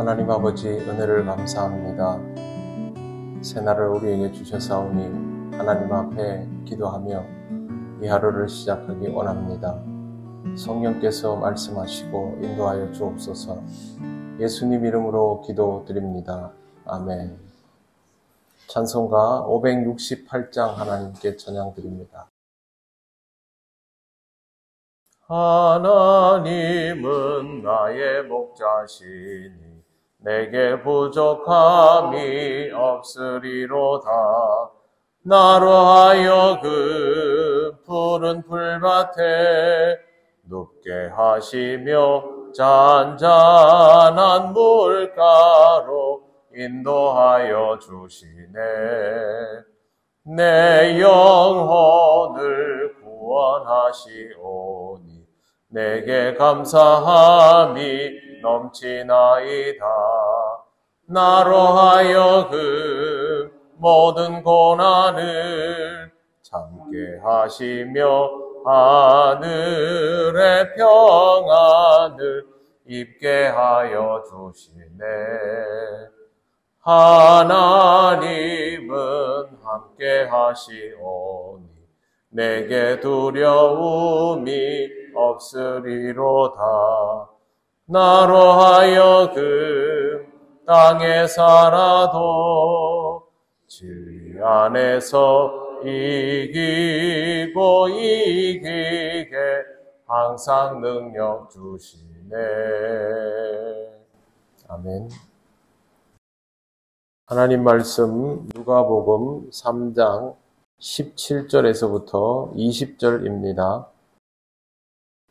하나님 아버지 은혜를 감사합니다. 새날을 우리에게 주셔사오니 하나님 앞에 기도하며 이 하루를 시작하기 원합니다. 성령께서 말씀하시고 인도하여 주옵소서. 예수님 이름으로 기도드립니다. 아멘. 찬송가 568장 하나님께 찬양드립니다. 하나님은 나의 목자시니 내게 부족함이 없으리로다. 나로 하여금 푸른 풀밭에 눕게 하시며 잔잔한 물가로 인도하여 주시네. 내 영혼을 구원하시오니 내게 감사함이 넘치나이다. 나로 하여금 모든 고난을 참게 하시며 하늘의 평안을 입게 하여 주시네. 하나님은 함께 하시오니 내게 두려움이 없으리로다. 나로 하여금 땅에 살아도 진리 안에서 이기고 이기게 항상 능력 주시네. 아멘. 하나님 말씀 누가복음 3장 17절에서부터 20절입니다.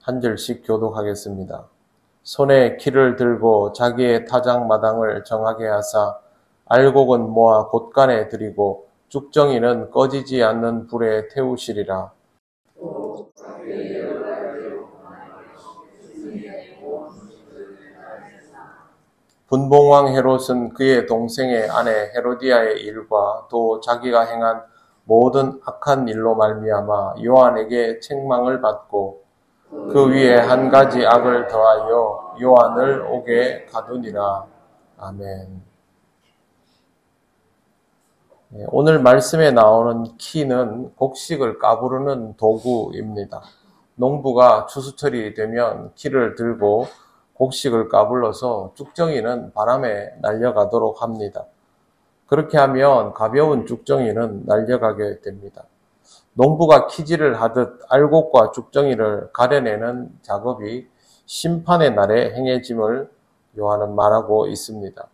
한 절씩 교독하겠습니다. 손에 키를 들고 자기의 타작마당을 정하게 하사 알곡은 모아 곳간에 들이고 쭉정이는 꺼지지 않는 불에 태우시리라. 분봉왕 헤롯은 그의 동생의 아내 헤로디아의 일과 또 자기가 행한 모든 악한 일로 말미암아 요한에게 책망을 받고 그 위에 한 가지 악을 더하여 요한을 옥에 가두니라. 아멘. 오늘 말씀에 나오는 키는 곡식을 까부르는 도구입니다. 농부가 추수철이 되면 키를 들고 곡식을 까불러서 쭉정이는 바람에 날려가도록 합니다. 그렇게 하면 가벼운 쭉정이는 날려가게 됩니다. 농부가 키질을 하듯 알곡과 쭉정이를 가려내는 작업이 심판의 날에 행해짐을 요한은 말하고 있습니다.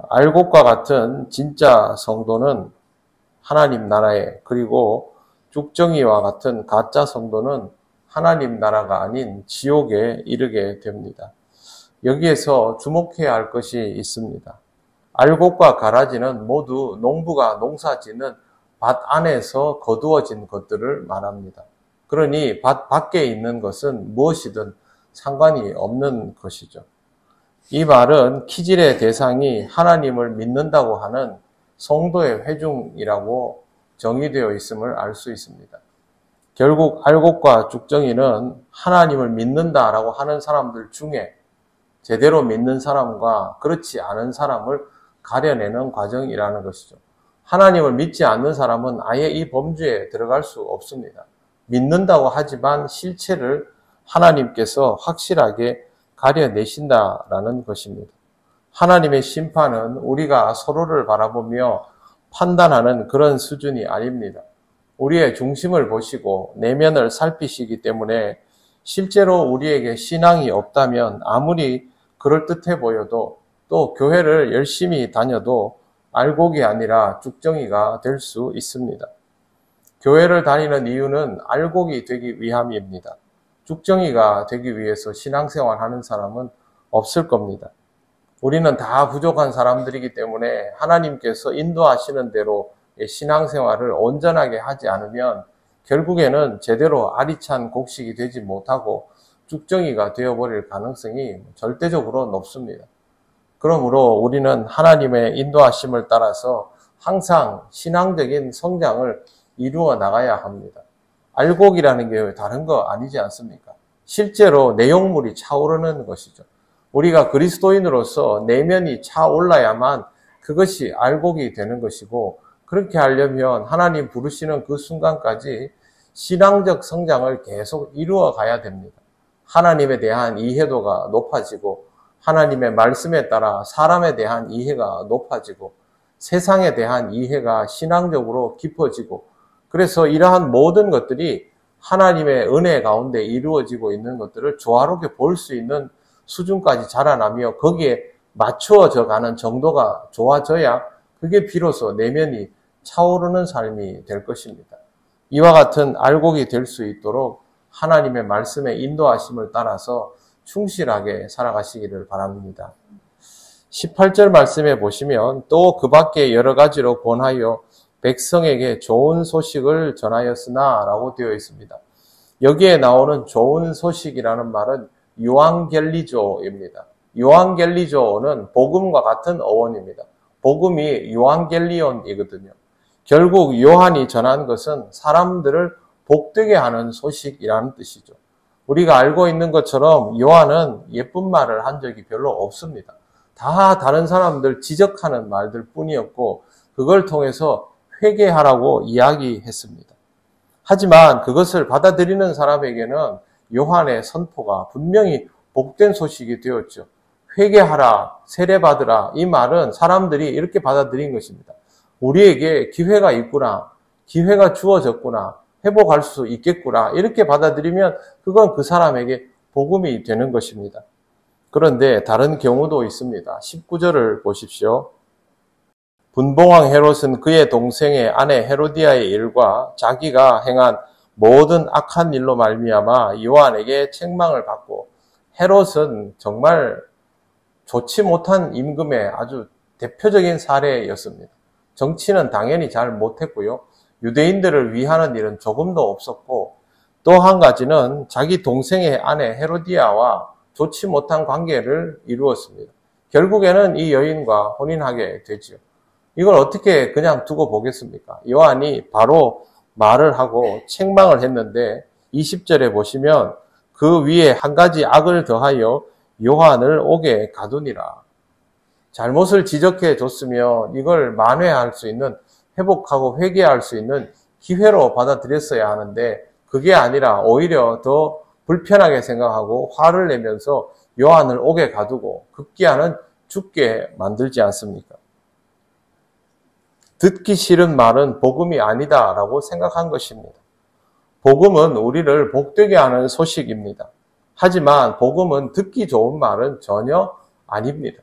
알곡과 같은 진짜 성도는 하나님 나라에, 그리고 쭉정이와 같은 가짜 성도는 하나님 나라가 아닌 지옥에 이르게 됩니다. 여기에서 주목해야 할 것이 있습니다. 알곡과 가라지는 모두 농부가 농사짓는 밭 안에서 거두어진 것들을 말합니다. 그러니 밭 밖에 있는 것은 무엇이든 상관이 없는 것이죠. 이 말은 키질의 대상이 하나님을 믿는다고 하는 성도의 회중이라고 정의되어 있음을 알 수 있습니다. 결국 알곡과 쭉정이는 하나님을 믿는다라고 하는 사람들 중에 제대로 믿는 사람과 그렇지 않은 사람을 가려내는 과정이라는 것이죠. 하나님을 믿지 않는 사람은 아예 이 범주에 들어갈 수 없습니다. 믿는다고 하지만 실체를 하나님께서 확실하게 가려내신다라는 것입니다. 하나님의 심판은 우리가 서로를 바라보며 판단하는 그런 수준이 아닙니다. 우리의 중심을 보시고 내면을 살피시기 때문에 실제로 우리에게 신앙이 없다면 아무리 그럴듯해 보여도 또 교회를 열심히 다녀도 알곡이 아니라 쭉정이가 될 수 있습니다. 교회를 다니는 이유는 알곡이 되기 위함입니다. 쭉정이가 되기 위해서 신앙생활 하는 사람은 없을 겁니다. 우리는 다 부족한 사람들이기 때문에 하나님께서 인도하시는 대로 신앙생활을 온전하게 하지 않으면 결국에는 제대로 알이 찬 곡식이 되지 못하고 쭉정이가 되어버릴 가능성이 절대적으로 높습니다. 그러므로 우리는 하나님의 인도하심을 따라서 항상 신앙적인 성장을 이루어 나가야 합니다. 알곡이라는 게 다른 거 아니지 않습니까? 실제로 내용물이 차오르는 것이죠. 우리가 그리스도인으로서 내면이 차올라야만 그것이 알곡이 되는 것이고, 그렇게 하려면 하나님 부르시는 그 순간까지 신앙적 성장을 계속 이루어 가야 됩니다. 하나님에 대한 이해도가 높아지고, 하나님의 말씀에 따라 사람에 대한 이해가 높아지고, 세상에 대한 이해가 신앙적으로 깊어지고, 그래서 이러한 모든 것들이 하나님의 은혜 가운데 이루어지고 있는 것들을 조화롭게 볼 수 있는 수준까지 자라나며 거기에 맞추어져 가는 정도가 좋아져야 그게 비로소 내면이 차오르는 삶이 될 것입니다. 이와 같은 알곡이 될 수 있도록 하나님의 말씀의 인도하심을 따라서 충실하게 살아가시기를 바랍니다. 18절 말씀에 보시면 또 그 밖에 여러 가지로 권하여 백성에게 좋은 소식을 전하였으나 라고 되어 있습니다. 여기에 나오는 좋은 소식이라는 말은 유앙겔리조입니다. 유앙겔리조는 복음과 같은 어원입니다. 복음이 유앙겔리온이거든요. 결국 요한이 전한 것은 사람들을 복되게 하는 소식이라는 뜻이죠. 우리가 알고 있는 것처럼 요한은 예쁜 말을 한 적이 별로 없습니다. 다 다른 사람들 지적하는 말들 뿐이었고 그걸 통해서 회개하라고 이야기했습니다. 하지만 그것을 받아들이는 사람에게는 요한의 선포가 분명히 복된 소식이 되었죠. 회개하라, 세례받으라, 이 말은 사람들이 이렇게 받아들인 것입니다. 우리에게 기회가 있구나, 기회가 주어졌구나, 회복할 수 있겠구나, 이렇게 받아들이면 그건 그 사람에게 복음이 되는 것입니다. 그런데 다른 경우도 있습니다. 19절을 보십시오. 분봉왕 헤롯은 그의 동생의 아내 헤로디아의 일과 자기가 행한 모든 악한 일로 말미암아 요한에게 책망을 받고, 헤롯은 정말 좋지 못한 임금의 아주 대표적인 사례였습니다. 정치는 당연히 잘 못했고요. 유대인들을 위하는 일은 조금도 없었고, 또 한 가지는 자기 동생의 아내 헤로디아와 좋지 못한 관계를 이루었습니다. 결국에는 이 여인과 혼인하게 되지요. 이걸 어떻게 그냥 두고 보겠습니까? 요한이 바로 말을 하고 책망을 했는데 20절에 보시면 그 위에 한 가지 악을 더하여 요한을 옥에 가두니라. 잘못을 지적해 줬으면 이걸 만회할 수 있는, 회복하고 회개할 수 있는 기회로 받아들였어야 하는데 그게 아니라 오히려 더 불편하게 생각하고 화를 내면서 요한을 옥에 가두고 급기야는 죽게 만들지 않습니까? 듣기 싫은 말은 복음이 아니다라고 생각한 것입니다. 복음은 우리를 복되게 하는 소식입니다. 하지만 복음은 듣기 좋은 말은 전혀 아닙니다.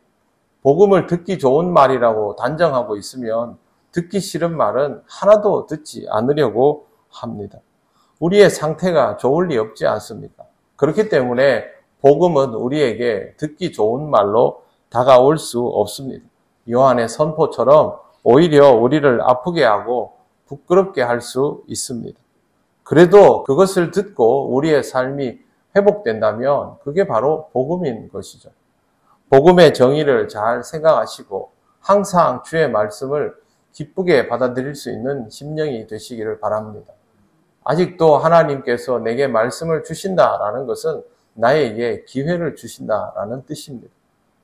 복음을 듣기 좋은 말이라고 단정하고 있으면 듣기 싫은 말은 하나도 듣지 않으려고 합니다. 우리의 상태가 좋을 리 없지 않습니까? 그렇기 때문에 복음은 우리에게 듣기 좋은 말로 다가올 수 없습니다. 요한의 선포처럼 오히려 우리를 아프게 하고 부끄럽게 할 수 있습니다. 그래도 그것을 듣고 우리의 삶이 회복된다면 그게 바로 복음인 것이죠. 복음의 정의를 잘 생각하시고 항상 주의 말씀을 기쁘게 받아들일 수 있는 심령이 되시기를 바랍니다. 아직도 하나님께서 내게 말씀을 주신다라는 것은 나에게 기회를 주신다라는 뜻입니다.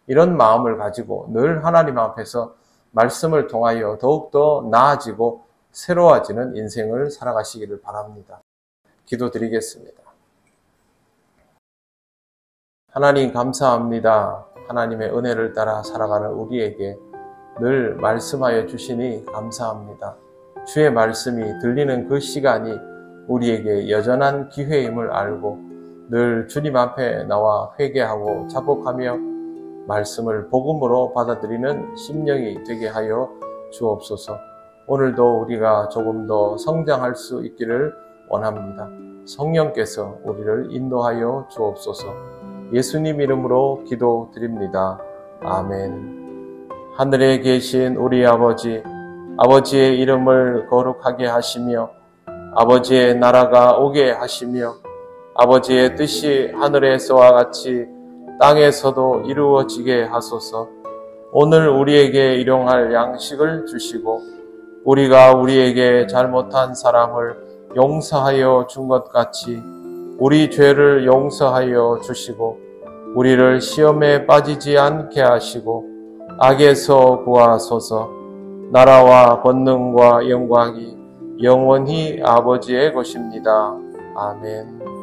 이런 마음을 가지고 늘 하나님 앞에서 말씀을 통하여 더욱더 나아지고 새로워지는 인생을 살아가시기를 바랍니다. 기도드리겠습니다. 하나님 감사합니다. 하나님의 은혜를 따라 살아가는 우리에게 늘 말씀하여 주시니 감사합니다. 주의 말씀이 들리는 그 시간이 우리에게 여전한 기회임을 알고 늘 주님 앞에 나와 회개하고 자복하며 말씀을 복음으로 받아들이는 심령이 되게 하여 주옵소서. 오늘도 우리가 조금 더 성장할 수 있기를 원합니다. 성령께서 우리를 인도하여 주옵소서. 예수님 이름으로 기도드립니다. 아멘. 하늘에 계신 우리 아버지, 아버지의 이름을 거룩하게 하시며 아버지의 나라가 오게 하시며 아버지의 뜻이 하늘에서와 같이 땅에서도 이루어지게 하소서. 오늘 우리에게 일용할 양식을 주시고 우리가 우리에게 잘못한 사람을 용서하여 준 것 같이 우리 죄를 용서하여 주시고 우리를 시험에 빠지지 않게 하시고 악에서 구하소서. 나라와 권능과 영광이 영원히 아버지의 것입니다. 아멘.